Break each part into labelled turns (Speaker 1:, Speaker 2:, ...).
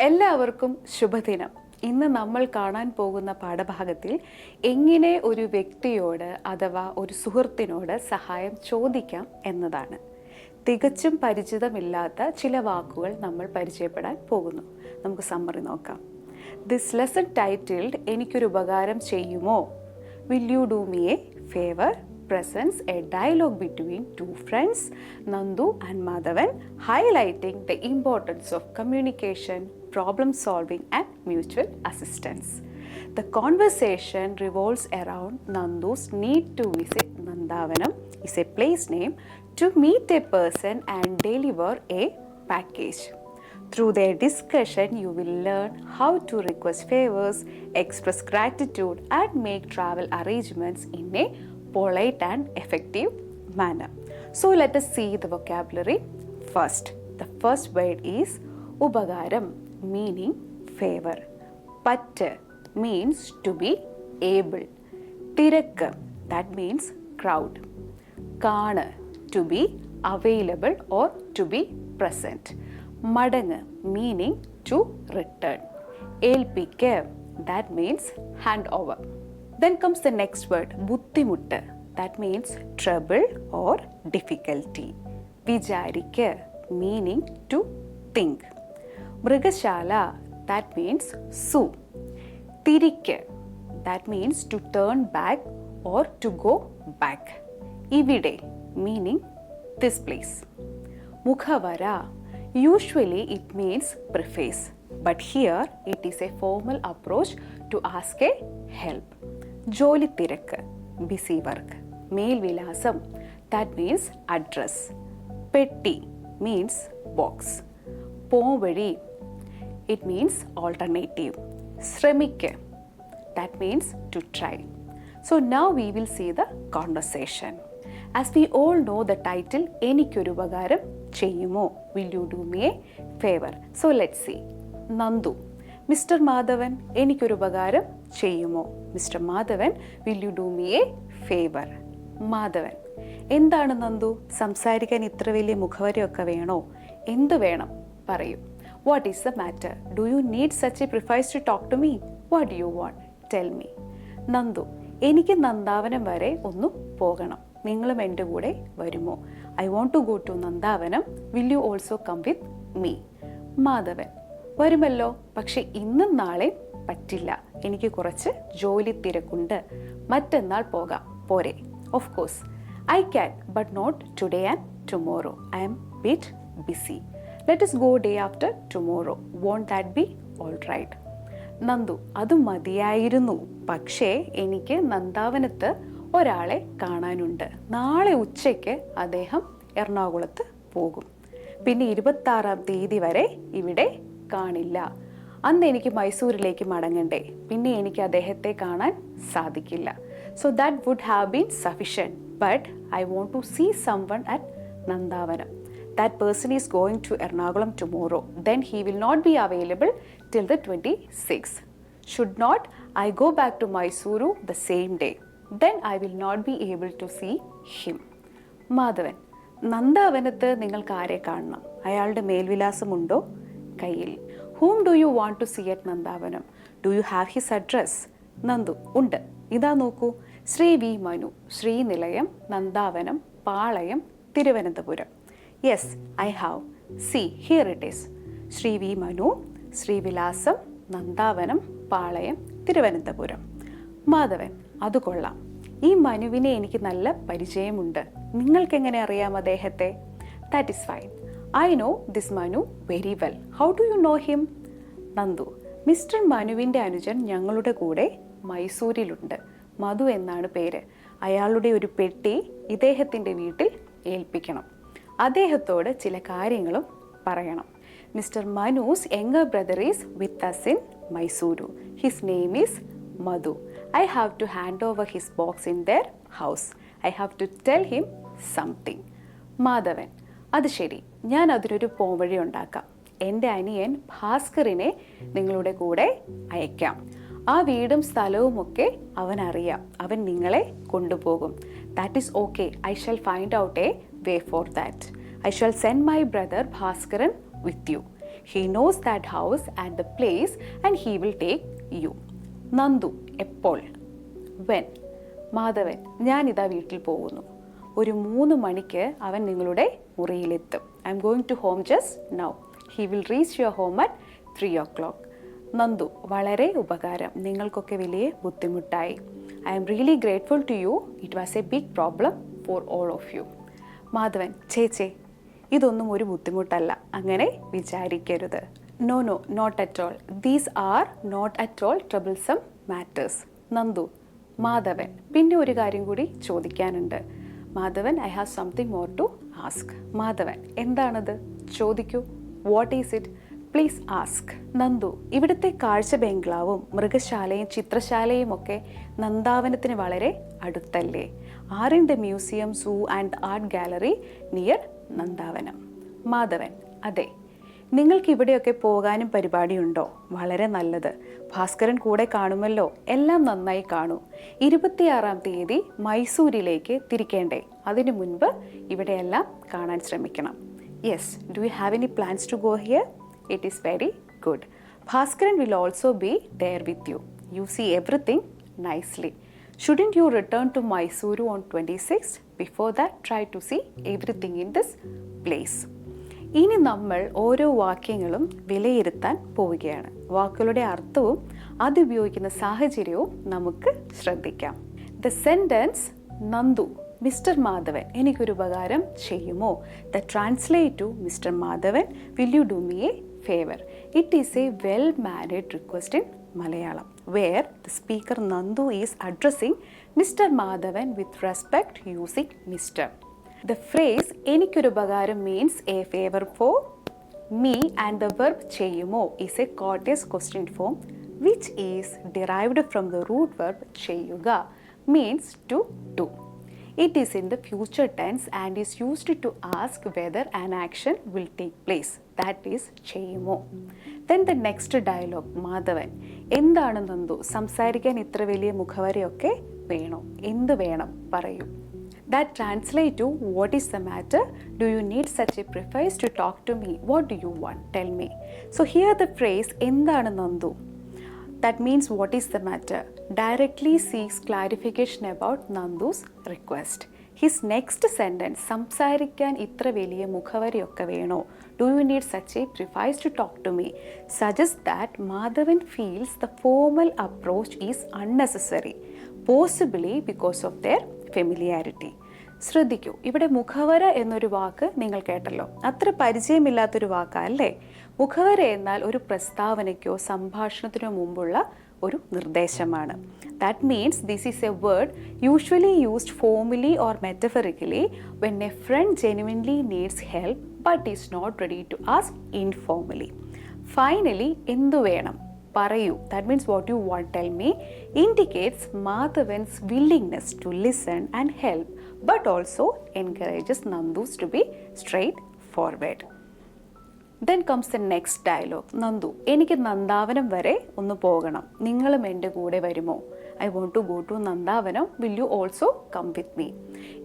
Speaker 1: എല്ലാവർക്കും ശുഭദിനം. ഇന്ന് നമ്മൾ കാണാൻ പോകുന്ന പാഠഭാഗത്തിൽ എങ്ങനെ ഒരു വ്യക്തിയോട് അഥവാ ഒരു സുഹൃത്തിനോട് സഹായം ചോദിക്കാം എന്നതാണ്. തികച്ചും പരിചിതമില്ലാത്ത ചില വാക്കുകൾ നമ്മൾ പരിചയപ്പെടാൻ പോകുന്നു. നമുക്ക് സമ്മറി നോക്കാം. ദിസ് ലെസൺ ടൈറ്റിൽഡ് എനിക്കൊരു ഉപകാരം ചെയ്യുമോ? Will you do me a favour? Presents a dialogue between two friends, Nandu and Madhavan, highlighting the importance of communication, problem solving and mutual assistance. The conversation revolves around Nandu's need to visit Nandavanam, is a place name, to meet a person and deliver a package. Through their discussion, you will learn how to request favors, express gratitude and make travel arrangements in a polite and effective manner. So let us see the vocabulary first. The first word is ubagaram, meaning favor. Patta means to be able. Tirakka, that means crowd. Kana, to be available or to be present. Madanga, meaning to return. Elpikka, that means hand over. Then comes the next word, buddhimutta, that means trouble or difficulty. Vicharikka, meaning to think. Mrigashala, that means sue. Tirikka, that means to turn back or to go back. Ivide, meaning this place. Mukhavara, usually it means preface, but here it is a formal approach to ask a help. ജോലി തിരക്ക്, busy work. മേൽവിലാസം, that means address. പെട്ടി means box. പോംവഴി, it means alternative. ശ്രമിക്ക്, that means to try. So now we will see the conversation. As we all know the title എനിക്കൊരു ഉപകാരം ചെയ്യുമോ? Will you do me a favour? So let see. Nandu, mister Madhavan എനിക്കൊരു ഉപകാരം ചെയ്യുമോ? Mister Madhavan, will you do me a favour? Madhavan, എന്താണ് നന്ദു, സംസാരിക്കാൻ ഇത്ര വലിയ മുഖവരയൊക്കെ വേണോ? എന്ത് വേണം പറയൂ. What is the matter? Do you need such a preface to talk to me? What do you want? Tell me. Nandu, എനിക്ക് നന്ദാവനം വരെ ഒന്ന് പോകണം. നിങ്ങളും എൻ്റെ കൂടെ വരുമോ? I want to go to Nandavanam. Will you also come with me? Madhavan, വരുമല്ലോ, പക്ഷെ ഇന്നും നാളെ പറ്റില്ല. എനിക്ക് കുറച്ച് ജോലി തിരക്കുണ്ട്. മറ്റന്നാൾ പോകാം, പോരെ? Of course I can, but not today and tomorrow. I am bit busy. Let us go day after tomorrow. Won't that be all right? Nandu, അത് മതിയായിരുന്നു, പക്ഷേ എനിക്ക് നന്ദാവനത്ത് ഒരാളെ കാണാനുണ്ട്. നാളെ ഉച്ചയ്ക്ക് അദ്ദേഹം എറണാകുളത്ത് പോകും. പിന്നെ 26-ാം തീയതി വരെ ഇവിടെ കാണില്ല. അന്ന് എനിക്ക് മൈസൂരിലേക്ക് മടങ്ങണ്ടേ. പിന്നെ എനിക്ക് അദ്ദേഹത്തെ കാണാൻ സാധിക്കില്ല. So that would have been sufficient, but I want to see someone at Nandavanam. That person is going to Ernakulam tomorrow. Then he will not be available till the 26th. Should not I go back to Mysuru the same day, then I will not be able to see him. Madhavan, നന്ദാവനത്ത് നിങ്ങൾക്ക് ആരെ കാണണം? അയാളുടെ മേൽവിലാസമുണ്ടോ കയ്യിൽ? Whom do you want to see at Nandavanam? Do you have his address? Nandu, ഉണ്ട്, ഇതാ നോക്കൂ. Shri V Manu, Srinilayam, Nandavanam, Palayam, Thiruvananthapuram. Yes, I have. See here it is. Shri V Manu, Srivilasam, Nandavanam, Palayam, Thiruvananthapuram. Madhavan, അത് കൊള്ളാം. ഈ മനുവിനെ എനിക്ക് നല്ല പരിചയമുണ്ട്. നിങ്ങൾക്കെങ്ങനെ അറിയാം അദ്ദേഹത്തെ? That is fine. I know this Manu very well. How do you know him? Nandu, mister മനുവിൻ്റെ അനുജൻ ഞങ്ങളുടെ കൂടെ മൈസൂരിലുണ്ട്. മധു എന്നാണ് പേര്. അയാളുടെ ഒരു പെട്ടി ഇദ്ദേഹത്തിൻ്റെ വീട്ടിൽ ഏൽപ്പിക്കണം. അദ്ദേഹത്തോട് ചില കാര്യങ്ങളും പറയണം. Mister Manu's younger brother is with us in Mysuru. His name is Madhu. I have to hand over his box in their house. I have to tell him something. Madhavan, അത് ശരി, ഞാൻ അതിനൊരു പോംവഴി ഉണ്ടാക്കാം. എൻ്റെ അനിയൻ ഭാസ്കറിനെ നിങ്ങളുടെ കൂടെ അയക്കാം. ആ വീടും സ്ഥലവുമൊക്കെ അവൻ അറിയാം. അവൻ നിങ്ങളെ കൊണ്ടുപോകും. That is okay. I shall find out a way for that. I shall send my brother Bhaskaran with you. He knows that house and the place and he will take you. Nandu എപ്പോൾ? When? Madhavan ഞാനിതാ വീട്ടിൽ പോകുന്നു. ഒരു 3 മണിക്ക് അവൻ നിങ്ങളുടെ മുറിയിലെത്തും. I am going to home just now. He will reach your home at 3 o'clock. Nandu വളരെ ഉപകാരം, നിങ്ങൾക്കൊക്കെ വലിയ ബുദ്ധിമുട്ടായി. I am really grateful to you. It was a big problem for all of you. Madhavan ചേച്ചേ ഇതൊന്നും ഒരു ബുദ്ധിമുട്ടല്ല, അങ്ങനെ വിചാരിക്കരുത്. No no not at all. These are not at all troublesome matters. Nandu Madhavan പിന്നെ ഒരു കാര്യം കൂടി ചോദിക്കാനുണ്ട്. Madhavan I have something more to ask. Madhavan എന്താണത്? ചോദിക്കൂ. What is it? Please ask. Nandu ഇവിടുത്തെ കാഴ്ച ബംഗ്ലാവും മൃഗശാലയും ചിത്രശാലയും ഒക്കെ നന്ദാവനത്തിന് വളരെ അടുത്തല്ലേ? Are in the museum, zoo and art gallery near Nandavanam. Madhavan അതെ. നിങ്ങൾക്ക് ഇവിടെയൊക്കെ പോകാനും പരിപാടിയുണ്ടോ? വളരെ നല്ലത്. ഭാസ്കരൻ കൂടെ കാണുമല്ലോ. എല്ലാം നന്നായി കാണൂ. 26-ാം തീയതി മൈസൂരിലേക്ക് തിരിക്കേണ്ടേ? അതിനു മുൻപ് ഇവിടെയെല്ലാം കാണാൻ ശ്രമിക്കണം. Yes. Do you have any plans to go here? It is very good. Bhaskaran will also be there with you. You see everything nicely. Shouldn't you return to Mysuru on 26th? Before that, try to see everything in this place. ഇനി നമ്മൾ ഓരോ വാക്യങ്ങളും വിലയിരുത്താൻ പോവുകയാണ്. വാക്കുകളുടെ അർത്ഥവും അതുപയോഗിക്കുന്ന സാഹചര്യവും നമുക്ക് ശ്രദ്ധിക്കാം. ദ സെൻറ്റൻസ് നന്ദു മിസ്റ്റർ മാധവൻ എനിക്കൊരു ഉപകാരം ചെയ്യുമോ? The translate to mister Madhavan will you do me a favour? It is a well mannered request in Malayalam, where the speaker Nandu is addressing Mr. Madhavan with respect using Mr. The phrase എനിക്കൊരു ഉപകാരം means a favor for me and the verb ചെയ്യുമോ is a courteous question form which is derived from the root verb ചെയ്യുക means to do. It is in the future tense and is used to ask whether an action will take place. That is ചെയ്യുമോ. Then the next dialogue. Madhavan എന്താണ് നന്ദു സംസാരിക്കാൻ ഇത്ര വലിയ മുഖവരയൊക്കെ വേണോ? എന്ത് വേണം പറയൂ. That translate to what is the matter? Do you need such a preface to talk to me? What do you want? Tell me. So here the phrase എന്താണ് Nandu, that means what is the matter, directly seeks clarification about Nandu's request. His next sentence സംസാരിക്കാൻ ഇത്ര വലിയ മുഖവരയൊക്കെ വേണോ? Do you need such a preface to talk to me? Suggests that Madhavan feels the formal approach is unnecessary, possibly because of their familiarity. ശ്രദ്ധിക്കൂ, ഇവിടെ മുഖവര എന്നൊരു വാക്ക് നിങ്ങൾ കേട്ടല്ലോ. അത്ര പരിചയമില്ലാത്തൊരു വാക്കല്ലേ. മുഖവര എന്നാൽ ഒരു പ്രസ്താവനയ്ക്കോ സംഭാഷണത്തിനോ മുമ്പുള്ള ഒരു നിർദ്ദേശമാണ്. That means this is a word usually used formally or metaphorically when a friend genuinely needs help but is not ready to ask informally. Finally എന്തു വേണം പറയൂ, that means what you want tell me, indicates Madhavan's willingness to listen and help but also encourages Nandus to be straightforward. Then comes the next dialogue. Nandu എനിക്ക് നന്ദാവനം വരെ ഒന്ന് പോകണം, നിങ്ങളും എൻ്റെ കൂടെ വരുമോ? I want to go to Nandavanam, will you also come with me?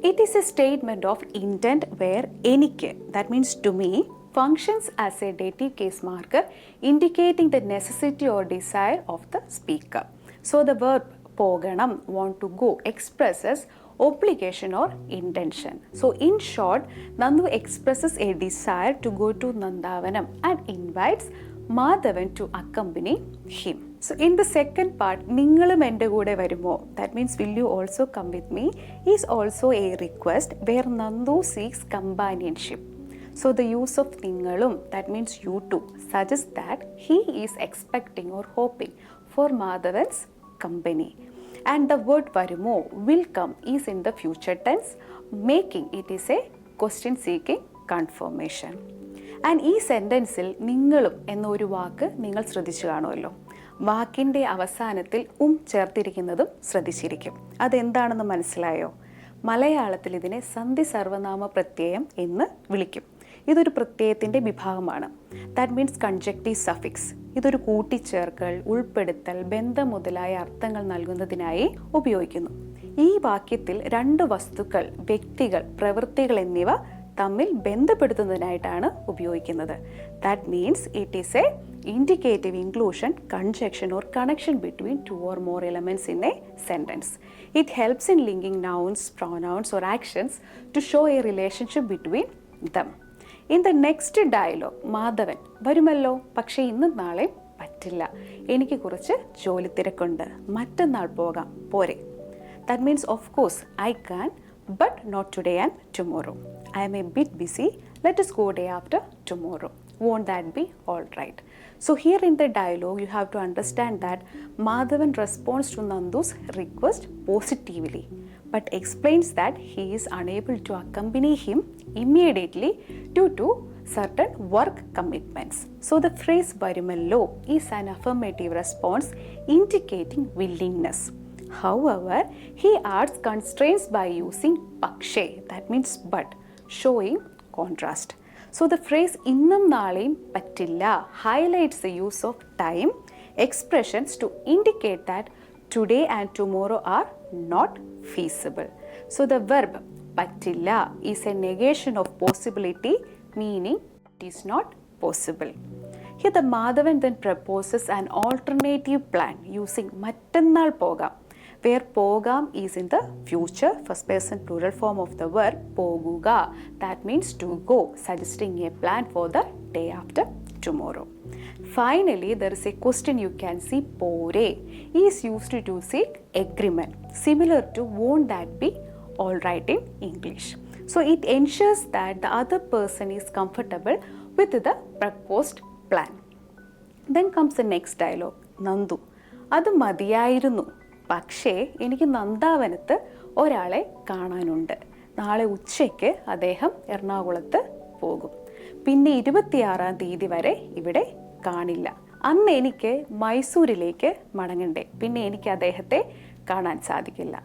Speaker 1: It is a statement of intent where എനിക്ക്, that means to me, functions as a dative case marker indicating the necessity or desire of the speaker. So the verb പോകണം, want to go, expresses obligation or intention. So in short, Nandu expresses a desire to go to Nandavanam and invites Madhavan to accompany him. So in the second part, ningalum ende kude varumo, that means will you also come with me, is also a request where Nandu seeks companionship. So the use of ningalum, that means you too, suggests that he is expecting or hoping for Madhavan's company. And the word varumo, will come, is in the future tense, making it is a question seeking confirmation. And ഈ സെൻറ്റൻസിൽ നിങ്ങളും എന്നൊരു വാക്ക് നിങ്ങൾ ശ്രദ്ധിച്ചു കാണുമല്ലോ. വാക്കിൻ്റെ അവസാനത്തിൽ ചേർത്തിരിക്കുന്നതും ശ്രദ്ധിച്ചിരിക്കും. അതെന്താണെന്ന് മനസ്സിലായോ? മലയാളത്തിൽ ഇതിനെ സന്ധി സർവനാമ പ്രത്യയം എന്ന് വിളിക്കും. ഇതൊരു പ്രത്യയത്തിൻ്റെ വിഭാഗമാണ്. That means conjunctive suffix. ഇതൊരു കൂട്ടിച്ചേർക്കൽ, ഉൾപ്പെടുത്തൽ, ബന്ധം മുതലായ അർത്ഥങ്ങൾ നൽകുന്നതിനായി ഉപയോഗിക്കുന്നു. ഈ വാക്യത്തിൽ രണ്ട് വസ്തുക്കൾ, വ്യക്തികൾ, പ്രവൃത്തികൾ എന്നിവ തമ്മിൽ ബന്ധപ്പെടുത്തുന്നതിനായിട്ടാണ് ഉപയോഗിക്കുന്നത്. That means it is A indicative inclusion, conjunction or connection between two or more elements in a sentence. It helps in linking nouns, pronouns or actions to show a relationship between them. In the next dialogue, Madhavan വരുമല്ലോ, പക്ഷേ ഇന്നും നാളെ പറ്റില്ല, എനിക്ക് കുറച്ച് ജോലി തിരക്കുണ്ട്, മറ്റന്നാൾ പോകാം പോരെ. That means of course I can, but not today and tomorrow. I am a bit busy, let us go day after tomorrow. Won't that be all right? So here in the dialogue you have to understand that Madhavan responds to Nandu's request positively, but explains that he is unable to accompany him immediately due to certain work commitments. So the phrase Varumallo is an affirmative response indicating willingness. However, he adds constraints by using pakshe, that means but, showing contrast. So the phrase innum naaleyum pattilla highlights the use of time expressions to indicate that today and tomorrow are not feasible. So the verb pattilla is a negation of possibility, meaning it is not possible. Here the Madhavan then proposes an alternative plan using mattannal pogam, where pogam is in the future first person plural form of the verb poguga, that means to go, suggesting a plan for the day after tomorrow. Finally, there is a question you can see, pore is used to seek agreement, similar to won't that be all right in English. So it ensures that the other person is comfortable with the proposed plan. Then comes the next dialogue, Nandu, അത് മതിയായിരുന്നു, പക്ഷേ എനിക്ക് നന്ദാവനത്ത് ഒരാളെ കാണാനുണ്ട്, നാളെ ഉച്ചയ്ക്ക് അദ്ദേഹം എറണാകുളത്ത് പോകും, പിന്നെ 26-ാം തീയതി വരെ ഇവിടെ കാണില്ല, അന്ന് എനിക്ക് മൈസൂരിലേക്ക് മടങ്ങണ്ടേ, പിന്നെ എനിക്ക് അദ്ദേഹത്തെ കാണാൻ സാധിക്കില്ല.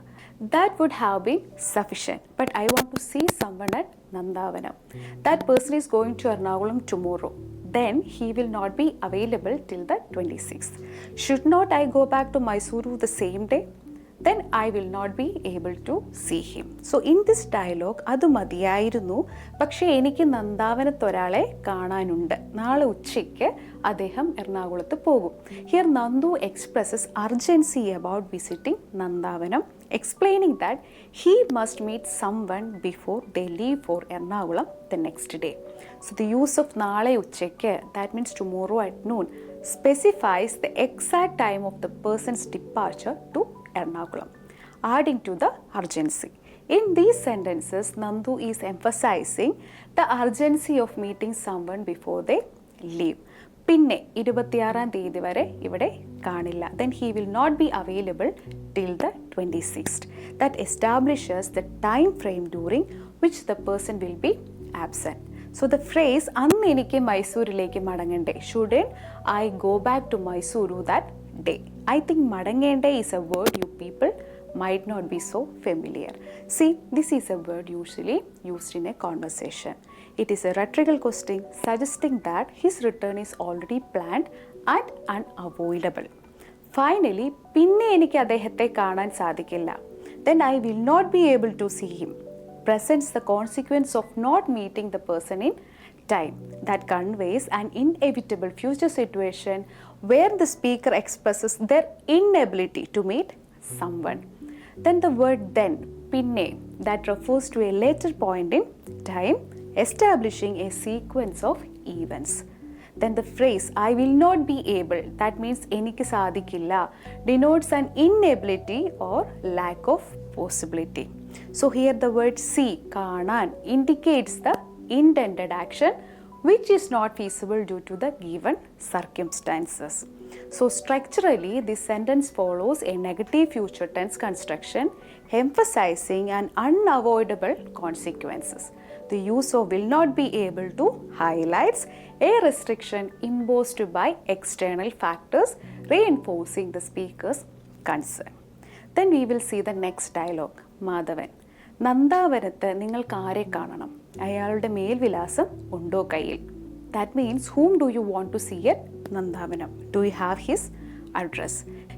Speaker 1: That would have been sufficient, but I want to see someone at Nandavanam. That person is going to Ernakulam tomorrow. Then he will not be available till the 26th. Should not I go back to Mysuru the same day? Then I will not be able to see him. So in this dialogue, അത് മതിയായിരുന്നു, പക്ഷേ എനിക്ക് നന്ദാവനത്തൊരാളെ കാണാനുണ്ട്, നാളെ ഉച്ചയ്ക്ക് അദ്ദേഹം എറണാകുളത്ത് പോകും. Here Nandu expresses urgency about visiting Nandavanam, explaining that he must meet someone before they leave for Ernakulam the next day. So the use of നാളെ ഉച്ചയ്ക്ക്, that means tomorrow at noon, specifies the exact time of the person's departure to Ernakulam, adding to the urgency. In these sentences, Nandu is emphasizing the urgency of meeting someone before they leave. പിന്നെ 26-ാം തീയതി വരെ ഇവിടെ കാണില്ല, then he will not be available till the 26th. That establishes the time frame during which the person will be absent. So the phrase അന്ന് എനിക്ക് മൈസൂരിലേക്ക് മടങ്ങണ്ടേ, shouldn't I go back to Mysuru that day? I think മടങ്ങേണ്ടേ is a word you people might not be so familiar. See, this is a word usually used in a conversation. It is a rhetorical question suggesting that his return is already planned and unavoidable. Finally, പിന്നെ എനിക്ക് അദ്ദേഹത്തെ കാണാൻ സാധിക്കില്ല, then I will not be able to see him, presents the consequence of not meeting the person in time. That conveys an inevitable future situation where the speaker expresses their inability to meet someone. Then the word then, pinne, that refers to a later point in time, establishing a sequence of events. Then the phrase I will not be able, that means enikku sadikilla, denotes an inability or lack of possibility. So here the word see, കാണാൻ, indicates the intended action which is not feasible due to the given circumstances. So structurally, this sentence follows a negative future tense construction emphasizing an unavoidable consequences. The use of will not be able to highlights a restriction imposed by external factors, reinforcing the speaker's concern. Then we will see the next dialogue. Madhavan, നന്ദാവനത്ത് നിങ്ങൾക്ക് ആരെ കാണണം, അയാളുടെ മേൽവിലാസം ഉണ്ടോ കയ്യിൽ? That means whom do you want to see at Nandavanam? Do you have his address?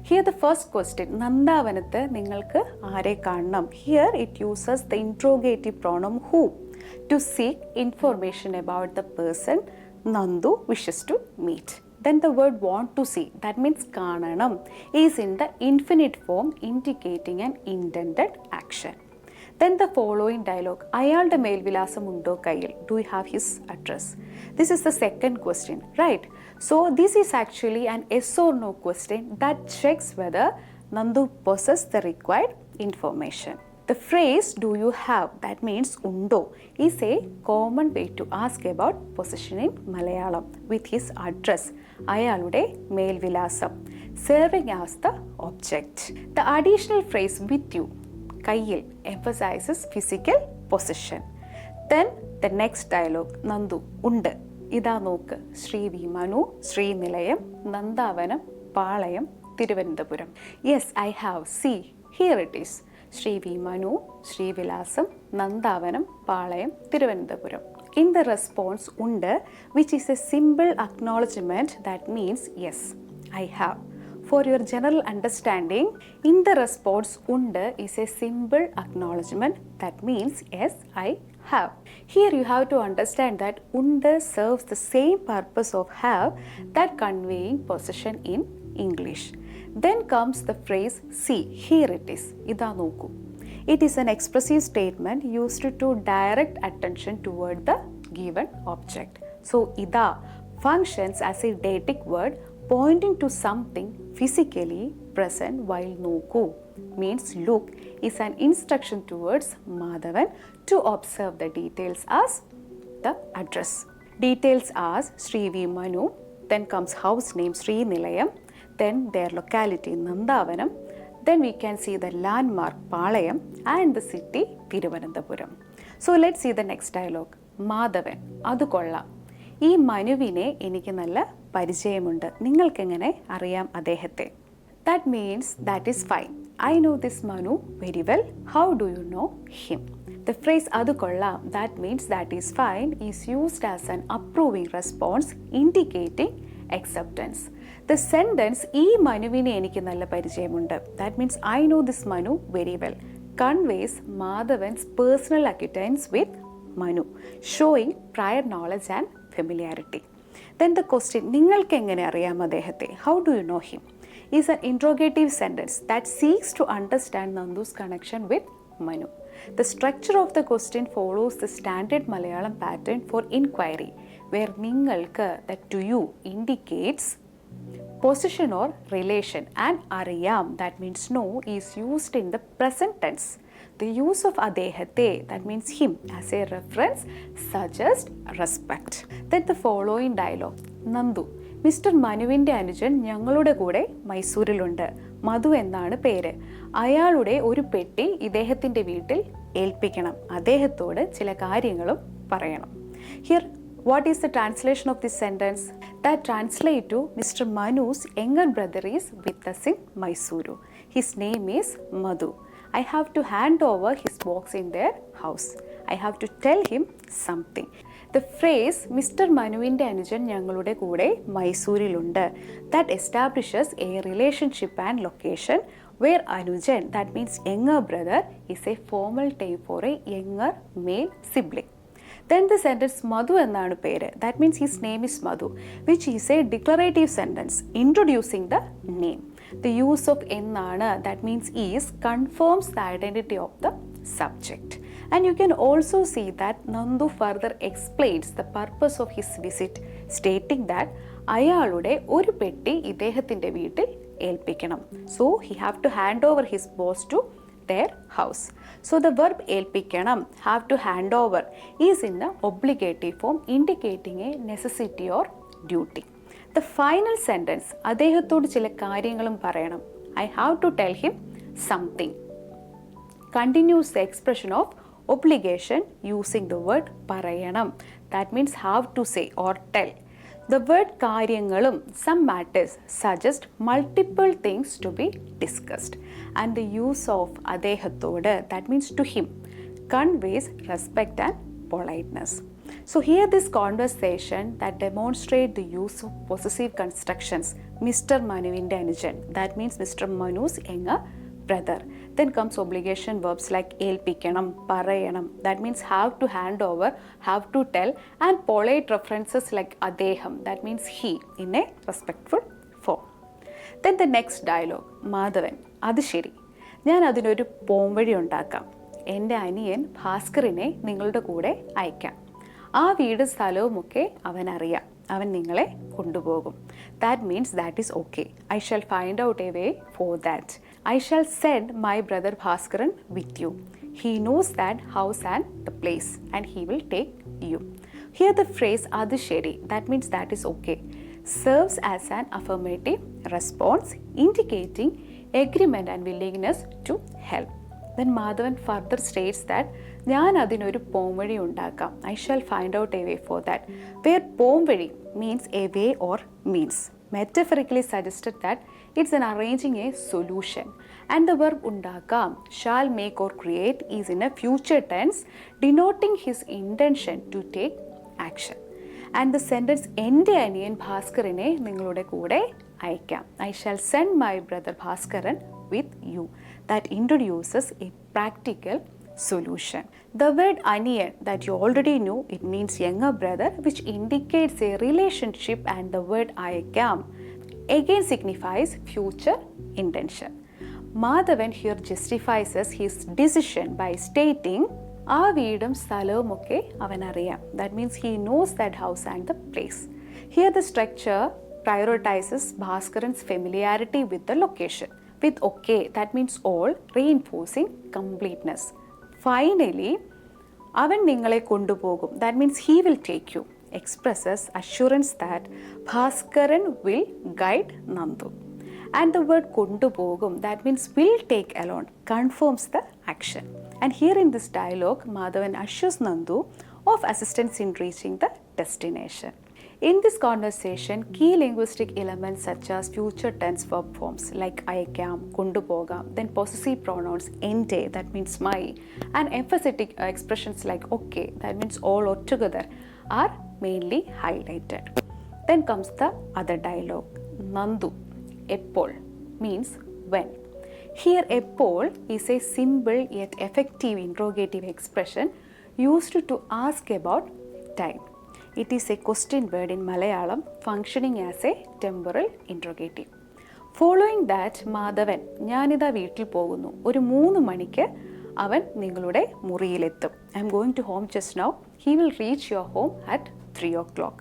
Speaker 1: Here the first question, നന്ദാവനത്ത് നിങ്ങൾക്ക് ആരെ കാണണം. Here it uses the interrogative pronoun who. to seek information about the person Nandu wishes to meet. Then the word want to see, that means കാണണം, is in the infinite form indicating an intended action. Then the following dialogue, അയാളുടെ മേൽവിലാസം ഉണ്ടോ കയ്യിൽ? Do you have his address? This is the second question, right? So this is actually an yes or no question that checks whether Nandu possesses the required information. The phrase do you have, that means undo, is a common way to ask about possession in Malayalam with his address, ayalude melvilasam, serving as the object. The additional phrase with you, kayil, emphasizes physical possession. Then the next dialogue, Nandu, undu, ida nokku, Sri Vimanu, Sri Nilayam, Nandavanam, Palayam, Thiruvananthapuram. Yes, I have. See, here it is. Sri Vimanu, Sri Vilasam, Nandavanam, Palayam, Thiruvananthapuram. In the response, undu, which is a simple acknowledgement that means yes, I have. For your general understanding, in the response, undu is a simple acknowledgement that means yes, I have. Here you have to understand that undu serves the same purpose of have that conveying possession in English. Then comes the phrase see, here it is, ida nokku. It is an expressive statement used to direct attention toward the given object. So ida functions as a dative word pointing to something physically present, while nokku means look is an instruction towards Madhavan to observe the details as the address. Details as Sri Vimanu, then comes house name Sri Nilayam, then their locality Nandavanam, then we can see the landmark Palayam and the city Thiruvananthapuram. So let's see the next dialogue. Madhavan, adu kollam. ഈ മനുവിനെ എനിക്ക് നല്ല പരിചയമുണ്ട്, നിങ്ങൾക്കെങ്ങനെ അറിയാം അദ്ദേഹത്തെ? That means that is fine. I know this Manu very well. How do you know him? The phrase adu kollam, that means that is fine, is used as an approving response indicating acceptance. The sentence ഈ മനുവിനെ എനിക്ക് നല്ല പരിചയമുണ്ട്, that means I know this Manu very well, conveys Madhavan's personal acquaintance with Manu, showing prior knowledge and familiarity. Then the question, നിങ്ങൾക്ക് എങ്ങനെ അറിയാം അദ്ദേഹത്തെ? How do you know him? Is an interrogative sentence that seeks to understand Nandu's connection with Manu. The structure of the question follows the standard Malayalam pattern for inquiry, where നിങ്ങൾക്ക്, that to you, indicates possession or relation, and ariyam, that means know, is used in the present tense. The use of adehate, that means him, as a reference suggests respect. Then the following dialogue, Nandu, mister മനുവിൻ്റെ അനുജൻ ഞങ്ങളുടെ കൂടെ മൈസൂരിലുണ്ട്, മധു എന്നാണ് പേര്. അയാളുടെ ഒരു പെട്ടി ഇദ്ദേഹത്തിൻ്റെ വീട്ടിൽ ഏൽപ്പിക്കണം, അദ്ദേഹത്തോട് ചില കാര്യങ്ങളും പറയണം. Here what is the translation of this sentence? That translate to Mr. Manu's younger brother is with us in Mysuru. His name is Madhu. I have to hand over his box in their house. I have to tell him something. The phrase Mr. മനുവിൻ്റെ അനുജൻ ഞങ്ങളുടെ കൂടെ മൈസൂരിലുണ്ട്, that establishes a relationship and location where anujan, that means younger brother, is a formal term for a younger male sibling. Then the sentence Madhu എന്നാണ് പേര്, that means his name is Madhu, which is a declarative sentence introducing the name. The use of എന്നാണ്, that means is, confirms the identity of the subject. And you can also see that Nandu further explains the purpose of his visit, stating that അയാളുടെ ഒരു പെട്ടി ഇദ്ദേഹത്തിൻ്റെ വീട്ടിൽ ഏൽപ്പിക്കണം. So he have to hand over his box to their house. So the verb ഏൽപ്പിക്കണം, have to hand over, is in the obligative form indicating a necessity or duty. The final sentence, അദ്ദേഹത്തോട് ചില കാര്യങ്ങളും പറയണം, I have to tell him something, continues the expression of obligation using the word parayanam, that means have to say or tell. The word കാര്യങ്ങളും, some matters, suggest multiple things to be discussed, and the use of അദ്ദേഹത്തോട്, that means to him, conveys respect and politeness. So here this conversation that demonstrate the use of possessive constructions, Mr. മനുവിൻ്റെ അനുജൻ, that means Mr. Manu's younger brother. Then comes obligation verbs like ഏൽപ്പിക്കണം, പറയണം. That means have to hand over, have to tell. And polite references like അദ്ദേഹം, that means he, in a respectful form. Then the next dialogue, Madhavan, അത് ശരി, ഞാൻ അതിനൊരു പോംവഴി ഉണ്ടാക്കാം. എൻ്റെ അനിയൻ ഭാസ്കറിനെ നിങ്ങളുടെ കൂടെ അയക്കാം. ആ വീട് സ്ഥലവുമൊക്കെ അവൻ അറിയാം. അവൻ നിങ്ങളെ കൊണ്ടുപോകും. That means that is okay. I shall find out a way for that. I shall send my brother Bhaskaran with you. He knows that house and the place, and he will take you. Here the phrase adu sheri, that means that is okay, serves as an affirmative response indicating agreement and willingness to help. Then Madhavan further states that ഞാൻ അതിനൊരു പോംവഴി ഉണ്ടാക്കാം. I shall find out a way for that. Where പോംവഴി means a way or means, metaphorically suggested that it's an arranging a solution. And the verb ഉണ്ടാക്കാം, shall make or create, is in a future tense denoting his intention to take action. And the sentence എൻ്റെ അനിയൻ ഭാസ്കറിനെ നിങ്ങളുടെ കൂടെ അയക്കാം. I shall send my brother Bhaskaran with you. That introduces a practical solution. The word aniyan that you already knew, it means younger brother, which indicates a relationship, and the word ayakam again signifies future intention. Madhavan here justifies his decision by stating ആ വീടും സ്ഥലവും ഒക്കെ അവൻ അറിയാം. That means he knows that house and the place. Here the structure prioritizes Bhaskaran's familiarity with the location. With okay, that means all, reinforcing completeness. Finally, അവൻ നിങ്ങളെ കൊണ്ടുപോകും, that means he will take you, expresses assurance that Bhaskaran will guide Nandu. And the word കൊണ്ടുപോകും, that means will take alone, confirms the action. And here in this dialogue, Madhavan assures Nandu of assistance in reaching the destination. In this conversation, key linguistic elements such as future tense verb forms like ayakam, kondupogam, then possessive pronouns ente, that means my, and emphatic expressions like okay, that means all or together, are mainly highlighted. Then comes the other dialogue. Nandu, eppol, means when. Here eppol is a simple yet effective interrogative expression used to ask about time. It is a question word in Malayalam functioning as a temporal interrogative. Following that, Madhavan, ഞാനിതാ വീട്ടിൽ പോകുന്നു, ഒരു 3 മണിക്ക് അവൻ നിങ്ങളുടെ മുറിയിലെത്തും. I am going to home just now. He will reach your home at 3 o'clock.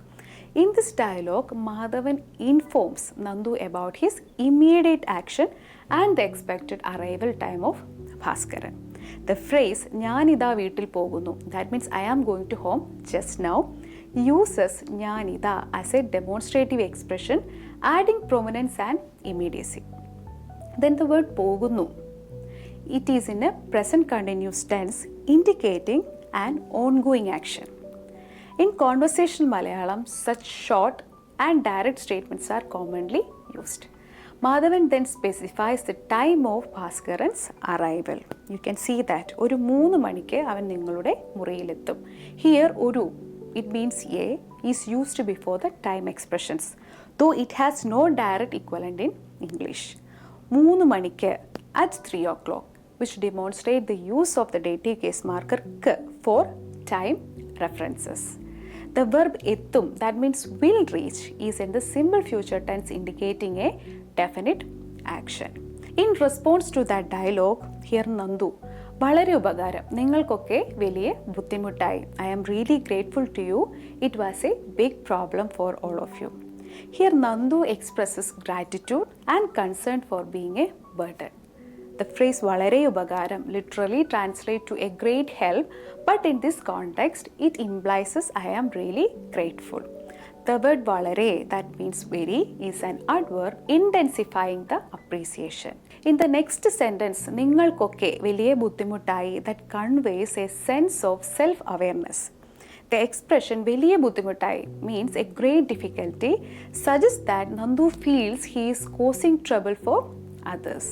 Speaker 1: In this dialogue, Madhavan informs Nandu about his immediate action and the expected arrival time of Bhaskaran. The phrase ഞാനിതാ വീട്ടിൽ പോകുന്നു, that means I am going to home just now, uses ഞാനിതാ as a demonstrative expression, adding prominence and immediacy. Then the word പോകുന്നു, it is in a present continuous tense indicating an ongoing action. In conversational Malayalam, such short and direct statements are commonly used. Madhavan then specifies the time of Bhaskaran's arrival. You can see that ഒരു 3 മണിക്ക് അവൻ നിങ്ങളുടെ മുറിയിലെത്തും. Here ഒരു, it means a, is used before the time expressions, though it has no direct equivalent in English. 3 മണിക്ക് at 3 o'clock, which demonstrate the use of the dative case marker k for time references. The verb എത്തും, that means will reach, is in the simple future tense indicating a definite action. In response to that dialogue, here Nandu, വളരെ ഉപകാരം, നിങ്ങൾക്കൊക്കെ വലിയ ബുദ്ധിമുട്ടായി. I am really grateful to you. It was a big problem for all of you. Here Nandu expresses gratitude and concern for being a burden. The phrase വളരെ ഉപകാരം literally translates to a great help, but in this context, it implies I am really grateful. The word വളരെ, that means very, is an adverb intensifying the appreciation. In the next sentence, നിങ്ങൾക്കൊക്കെ വലിയ ബുദ്ധിമുട്ടായി, that conveys a sense of self-awareness. The expression വലിയ ബുദ്ധിമുട്ടായി means a great difficulty, suggests that Nandu feels he is causing trouble for others.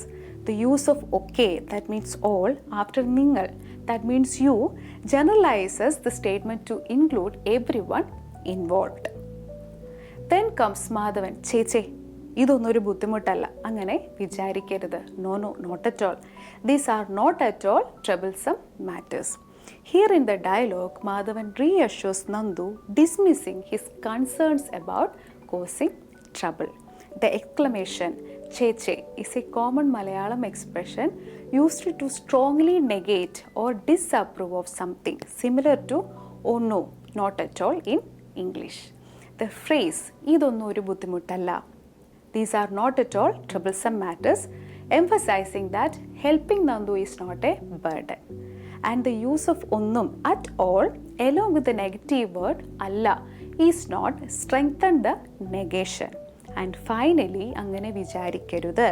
Speaker 1: The use of okay, that means all, after നിങ്ങൾ, that means you, generalizes the statement to include everyone involved. Then comes Madhavan, ചേച്ചേ, ഇതൊന്നൊരു ബുദ്ധിമുട്ടല്ല, അങ്ങനെ വിചാരിക്കരുത്. No, not at all. These are not at all troublesome matters. Here in the dialogue, Madhavan reassures Nandu, dismissing his concerns about causing trouble. The exclamation "Cheche" is a common Malayalam expression used to strongly negate or disapprove of something, similar to "Oh no, not at all" in English. The phrase "idonnu oru budhimuttalla," these are not at all troublesome matters, emphasizing that helping Nandu is not a burden. And the use of onnum at all along with the negative word alla is not strengthen the negation. And finally, angane vicharikkaruthu,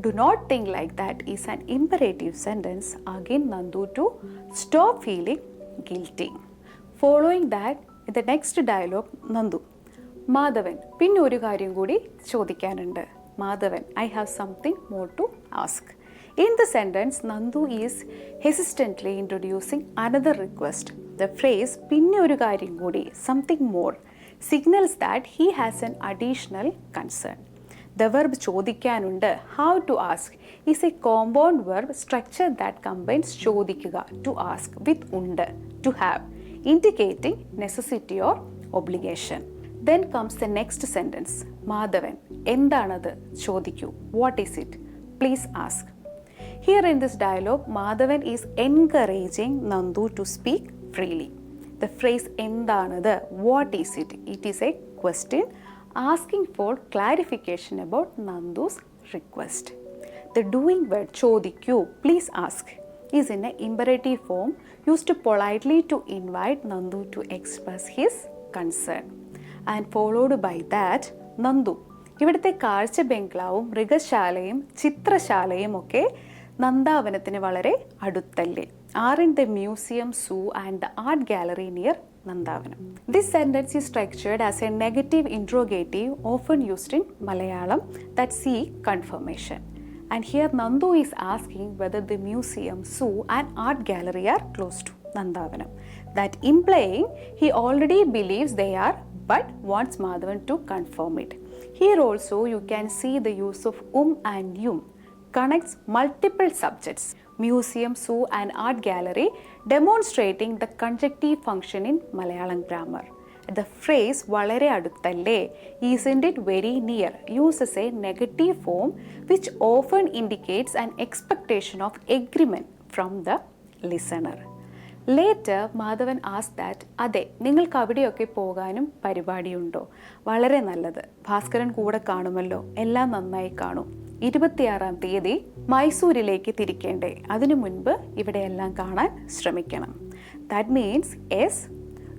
Speaker 1: do not think like that is an imperative sentence again Nandu to stop feeling guilty. Following that, in the next dialogue, Nandu, Madhavan പിന്നെ ഒരു കാര്യം കൂടി ചോദിക്കാനുണ്ട്. Madhavan, I have something more to ask. In the sentence, Nandu is hesitantly introducing another request. The phrase പിന്നെ ഒരു കാര്യം കൂടി, something more, signals that he has an additional concern. The verb ചോദിക്കാനുണ്ട്, how to ask, is a compound verb structure that combines ചോദിക്കുക, to ask, with ഉണ്ട്, to have, indicating necessity or obligation. Then comes the next sentence. Madhavan, എന്താണത്? ചോദിക്കൂ. What is it? Please ask. Here in this dialogue, Madhavan is encouraging Nandu to speak freely. The phrase എന്താണ്, what is it? It is a question asking for clarification about Nandu's request. The doing word chodikku, please ask, is in an imperative form used politely to invite Nandu to express his concern. And followed by that, Nandu, ഇവിടുത്തെ കാഴ്ച ബംഗ്ലാവും മൃഗശാലയും ചിത്രശാലയും ഒക്കെ നന്ദാവനത്തിന് വളരെ അടുത്തല്ലേ? Are in the museum, zoo and the art gallery near Nandavanam. This sentence is structured as a negative interrogative often used in Malayalam that seek confirmation. And here Nandu is asking whether the museum, zoo and art gallery are close to Nandavanam. That implying he already believes they are but wants Madhavan to confirm it. Here also you can see the use of and yum connects multiple subjects, museum, zoo and art gallery, demonstrating the conjunctive function in Malayalam grammar. The phrase വളരെ അടുത്തല്ലേ, isn't it very near, uses a negative form which often indicates an expectation of agreement from the listener. Later, Madhavan asked that, അതെ, നിങ്ങൾക്ക് അവിടെയൊക്കെ പോകാനും പരിപാടിയുണ്ടോ? വളരെ നല്ലത്, ഭാസ്കരൻ കൂടെ കാണുമല്ലോ, എല്ലാം നന്നായി കാണും. 26-ാം തീയതി മൈസൂരിലേക്ക് തിരിക്കേണ്ടേ, അതിനു മുൻപ് ഇവിടെയെല്ലാം കാണാൻ ശ്രമിക്കണം. That means, yes,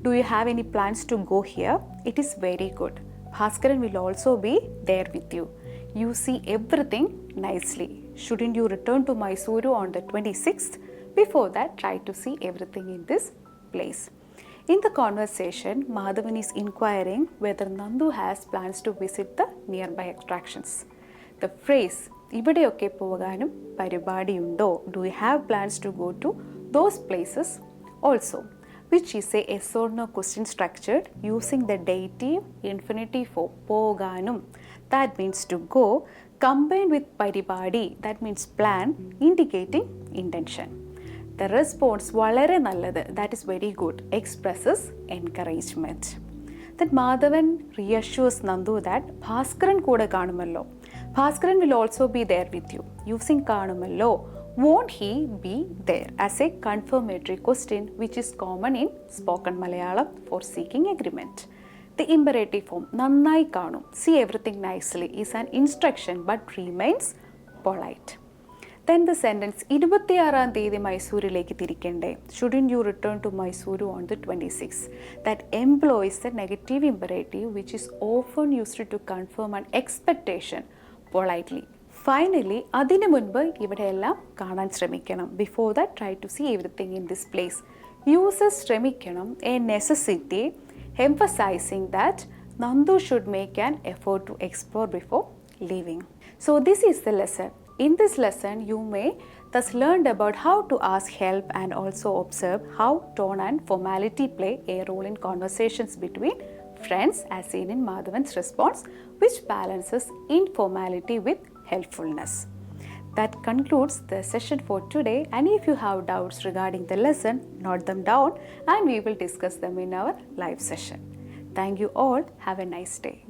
Speaker 1: do you have any plans to go here? It is very good. Bhaskaran will also be there with you. You see everything nicely. Shouldn't you return to Mysuru on the 26th? Before that, try to see everything in this place. In the conversation, Madhavan is inquiring whether Nandu has plans to visit the nearby attractions. The phrase ഇവിടെയൊക്കെ പോകാനും പരിപാടിയുണ്ടോ, do you have plans to go to those places also, which is a yes or no question structured using the dative infinitive form പോകാനും, that means to go, combined with പരിപാടി, that means plan, indicating intention. The response വളരെ നല്ലത്, that is very good, expresses encouragement. Then Madhavan reassures Nandu that Bhaskaran കൂടെ കാണുമല്ലോ, Bhaskaran will also be there with you. Using കാണുമല്ലോ, won't he be there, as a confirmatory question which is common in spoken Malayalam for seeking agreement. The imperative form നന്നായി കാണും, see everything nicely, is an instruction but remains polite. Then the sentence 26-ാം തീയതി മൈസൂരിലേക്ക് തിരിക്കണ്ടേ, shouldn't you return to Mysuru on the 26th? That employs the negative imperative which is often used to confirm an expectation politely. Finally, അതിനു മുൻപ് ഇവിടെയെല്ലാം കാണാൻ ശ്രമിക്കണം. Before that, try to see everything in this place. Uses ശ്രമിക്കണം, a necessity, emphasizing that Nandu should make an effort to explore before leaving. So this is the lesson. In this lesson, you may thus learn about how to ask help and also observe how tone and formality play a role in conversations between friends, as seen in Madhavan's response, which balances informality with helpfulness. That concludes the session for today, and if you have doubts regarding the lesson, note them down and we will discuss them in our live session. Thank you all. Have a nice day.